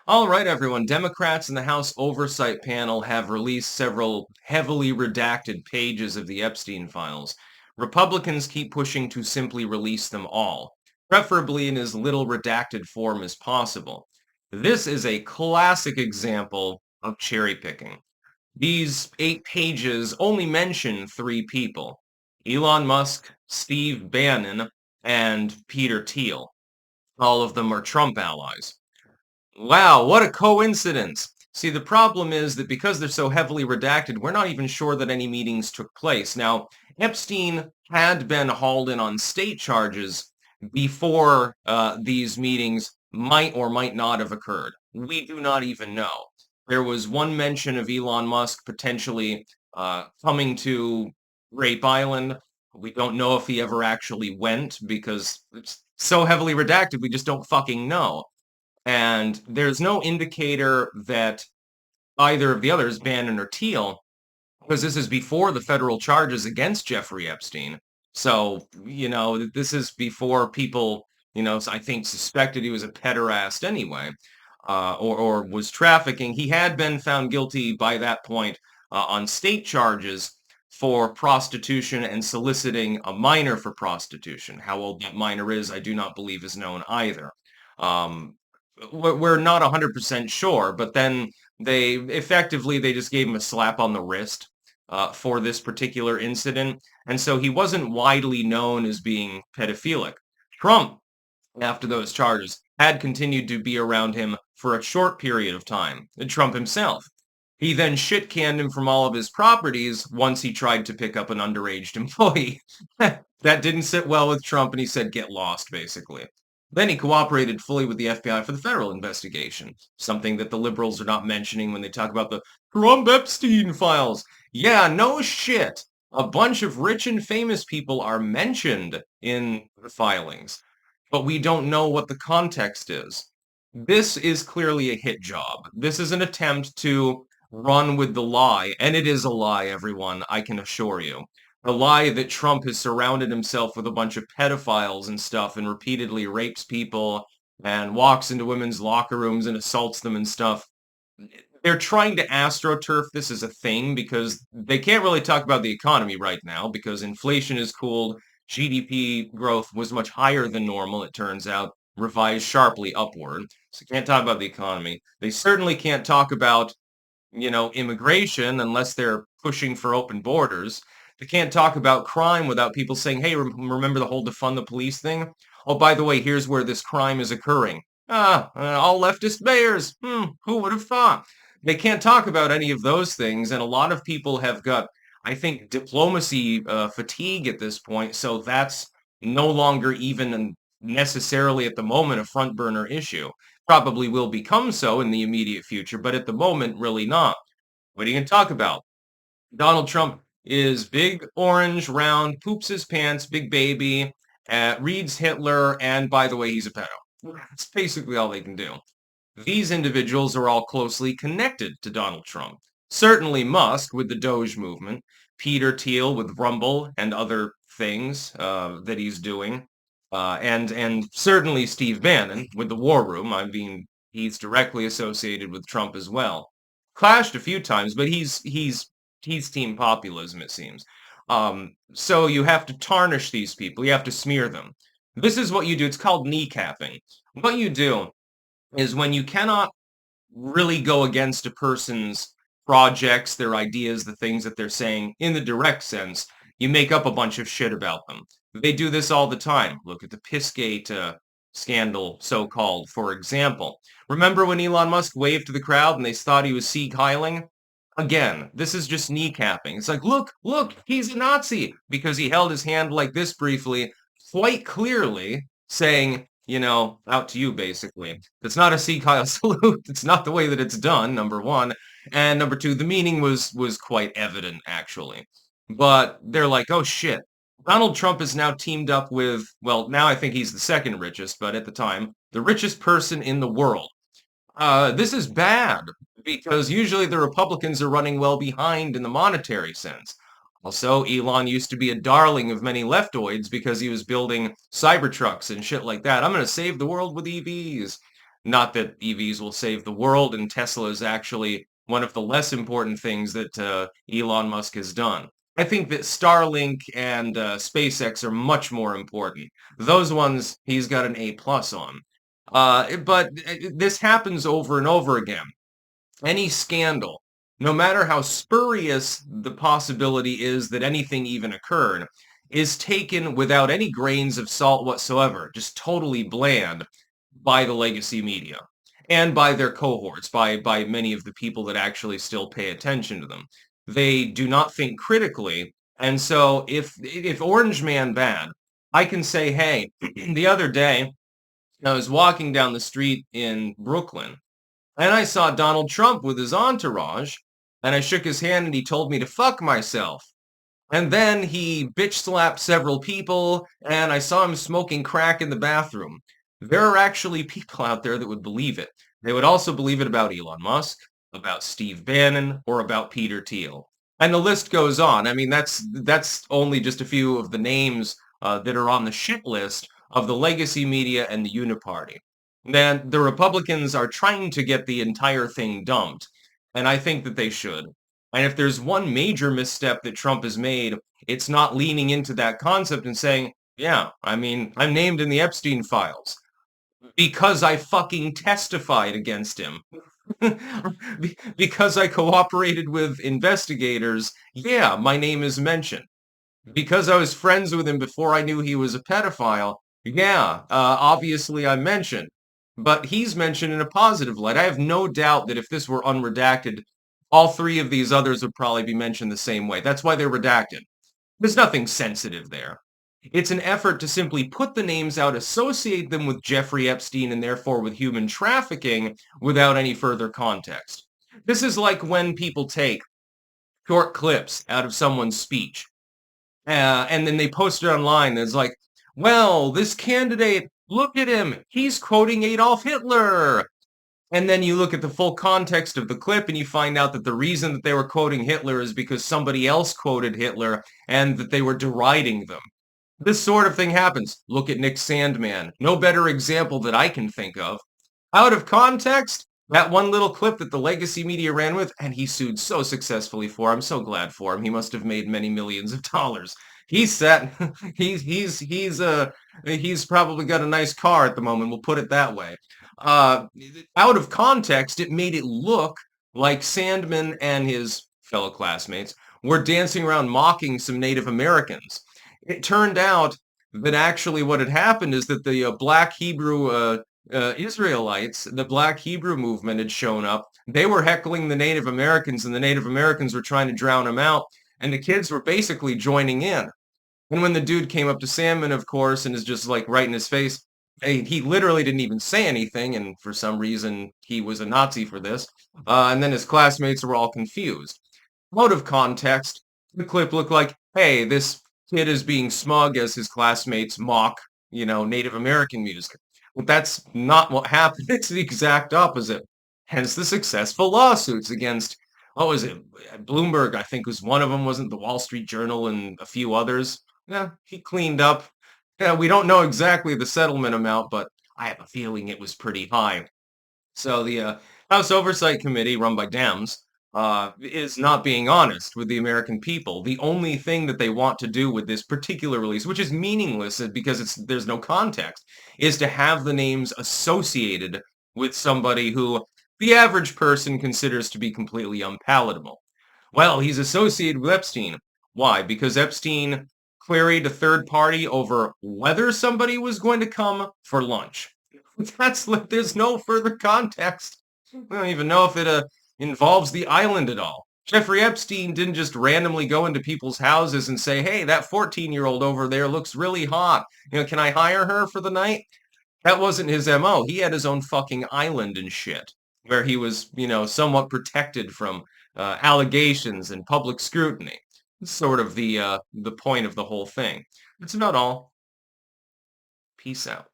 All right, everyone. Democrats in the House Oversight panel have released several heavily redacted pages of the Epstein files. Republicans keep pushing to simply release them all, preferably in as little redacted form as possible. This is a classic example of cherry picking. These 8 pages only mention 3 people: Elon Musk, Steve Bannon, and Peter Thiel. All of them are Trump allies. Wow, what a coincidence. See, the problem is that because they're so heavily redacted, we're not even sure that any meetings took place. Now, Epstein had been hauled in on state charges before these meetings might or might not have occurred. We do not even know. There was one mention of Elon Musk potentially coming to Rape Island. We don't know if he ever actually went because it's so heavily redacted, we just don't fucking know. And there's no indicator that either of the others, Bannon or Thiel, because this is before the federal charges against Jeffrey Epstein. So, this is before people, I think suspected he was a pederast anyway, or was trafficking. He had been found guilty by that point on state charges for prostitution and soliciting a minor for prostitution. How old that minor is, I do not believe is known either. Um, we're not 100% sure, but then they just gave him a slap on the wrist for this particular incident. And so he wasn't widely known as being pedophilic. Trump, after those charges, had continued to be around him for a short period of time. Trump himself. He then shit-canned him from all of his properties once he tried to pick up an underage employee. That didn't sit well with Trump, and he said, get lost, basically. Then he cooperated fully with the FBI for the federal investigation, something that the liberals are not mentioning when they talk about the Trump Epstein files. Yeah, no shit. A bunch of rich and famous people are mentioned in the filings, but we don't know what the context is. This is clearly a hit job. This is an attempt to run with the lie, and it is a lie, everyone, I can assure you. The lie that Trump has surrounded himself with a bunch of pedophiles and stuff and repeatedly rapes people and walks into women's locker rooms and assaults them and stuff. They're trying to astroturf this as a thing because they can't really talk about the economy right now because inflation is cooled. GDP growth was much higher than normal, it turns out, revised sharply upward. So can't talk about the economy. They certainly can't talk about, immigration unless they're pushing for open borders. They can't talk about crime without people saying, hey, remember the whole defund the police thing? Oh, by the way, here's where this crime is occurring. All leftist mayors. Who would have thought? They can't talk about any of those things, and a lot of people have got, I think, diplomacy fatigue at this point, so that's no longer even necessarily at the moment a front burner issue. Probably will become so in the immediate future, but at the moment, really not. What are you going to talk about? Donald Trump is big, orange, round, poops his pants, big baby, reads Hitler, and by the way, he's a pedo. That's basically all they can do. These individuals are all closely connected to Donald Trump. Certainly Musk with the Doge movement, Peter Thiel with Rumble and other things that he's doing, and certainly Steve Bannon with the War Room. I mean, he's directly associated with Trump as well. Clashed a few times, but he's team populism, it seems. So you have to tarnish these people. You have to smear them. This is what you do. It's called kneecapping. What you do is when you cannot really go against a person's projects, their ideas, the things that they're saying in the direct sense, you make up a bunch of shit about them. They do this all the time. Look at the Pissgate scandal, so-called, for example. Remember when Elon Musk waved to the crowd and they thought he was Sieg Heiling? Again, this is just kneecapping. It's like, look, he's a Nazi because he held his hand like this briefly, quite clearly saying, out to you, basically. It's not a Sieg Heil salute. It's not the way that it's done, number one. And number two, the meaning was quite evident, actually. But they're like, oh, shit. Donald Trump is now teamed up with, well, now I think he's the second richest, but at the time, the richest person in the world. This is bad because usually the Republicans are running well behind in the monetary sense. Also, Elon used to be a darling of many leftoids because he was building Cybertrucks and shit like that. I'm going to save the world with EVs. Not that EVs will save the world, and Tesla is actually one of the less important things that Elon Musk has done. I think that Starlink and SpaceX are much more important. Those ones he's got an A plus on. But this happens over and over again. Any scandal, no matter how spurious the possibility is that anything even occurred, is taken without any grains of salt whatsoever, just totally bland by the legacy media and by their cohorts, by many of the people that actually still pay attention to them. They do not think critically, and so if Orange Man bad, I can say, hey, the other day I was walking down the street in Brooklyn and I saw Donald Trump with his entourage, and I shook his hand and he told me to fuck myself. And then he bitch slapped several people, and I saw him smoking crack in the bathroom. There are actually people out there that would believe it. They would also believe it about Elon Musk, about Steve Bannon, or about Peter Thiel. And the list goes on. I mean, that's only just a few of the names that are on the shit list of the legacy media and the Uniparty. Then the Republicans are trying to get the entire thing dumped, and I think that they should. And if there's one major misstep that Trump has made, it's not leaning into that concept and saying, yeah, I mean, I'm named in the Epstein files because I fucking testified against him. Because I cooperated with investigators, yeah, my name is mentioned. Because I was friends with him before I knew he was a pedophile, yeah, obviously I'm mentioned. But he's mentioned in a positive light. I have no doubt that if this were unredacted, all three of these others would probably be mentioned the same way. That's why they're redacted. There's nothing sensitive there. It's an effort to simply put the names out, associate them with Jeffrey Epstein and therefore with human trafficking without any further context. This is like when people take short clips out of someone's speech and then they post it online. It's like, well, this candidate, look at him. He's quoting Adolf Hitler. And then you look at the full context of the clip and you find out that the reason that they were quoting Hitler is because somebody else quoted Hitler and that they were deriding them. This sort of thing happens. Look at Nick Sandmann. No better example that I can think of. Out of context, that one little clip that the legacy media ran with, and he sued so successfully for. I'm so glad for him. He must have made many millions of dollars. He's set. He's probably got a nice car at the moment. We'll put it that way. Uh, Out of context, it made it look like Sandman and his fellow classmates were dancing around mocking some Native Americans. It turned out that actually what had happened is that the Black Hebrew Israelites, the Black Hebrew movement had shown up. They were heckling the Native Americans, and the Native Americans were trying to drown them out, and the kids were basically joining in. And when the dude came up to Salmon, of course, and is just like right in his face, he literally didn't even say anything, and for some reason he was a Nazi for this. And then his classmates were all confused. Out of context, the clip looked like, hey, this kid is being smug as his classmates mock, Native American music. But that's not what happened. It's the exact opposite. Hence the successful lawsuits against, what was it? Bloomberg, I think, was one of them, wasn't the Wall Street Journal and a few others. Yeah, he cleaned up. Yeah, we don't know exactly the settlement amount, but I have a feeling it was pretty high. So the House Oversight Committee, run by Dems, is not being honest with the American people. The only thing that they want to do with this particular release, which is meaningless because there's no context, is to have the names associated with somebody who the average person considers to be completely unpalatable. Well, he's associated with Epstein. Why? Because Epstein queried a third party over whether somebody was going to come for lunch. There's no further context. We don't even know if it involves the island at all. Jeffrey Epstein didn't just randomly go into people's houses and say, hey, that 14-year-old over there looks really hot. Can I hire her for the night? That wasn't his MO. He had his own fucking island and shit, where he was, somewhat protected from allegations and public scrutiny. It's sort of the point of the whole thing. That's about all. Peace out.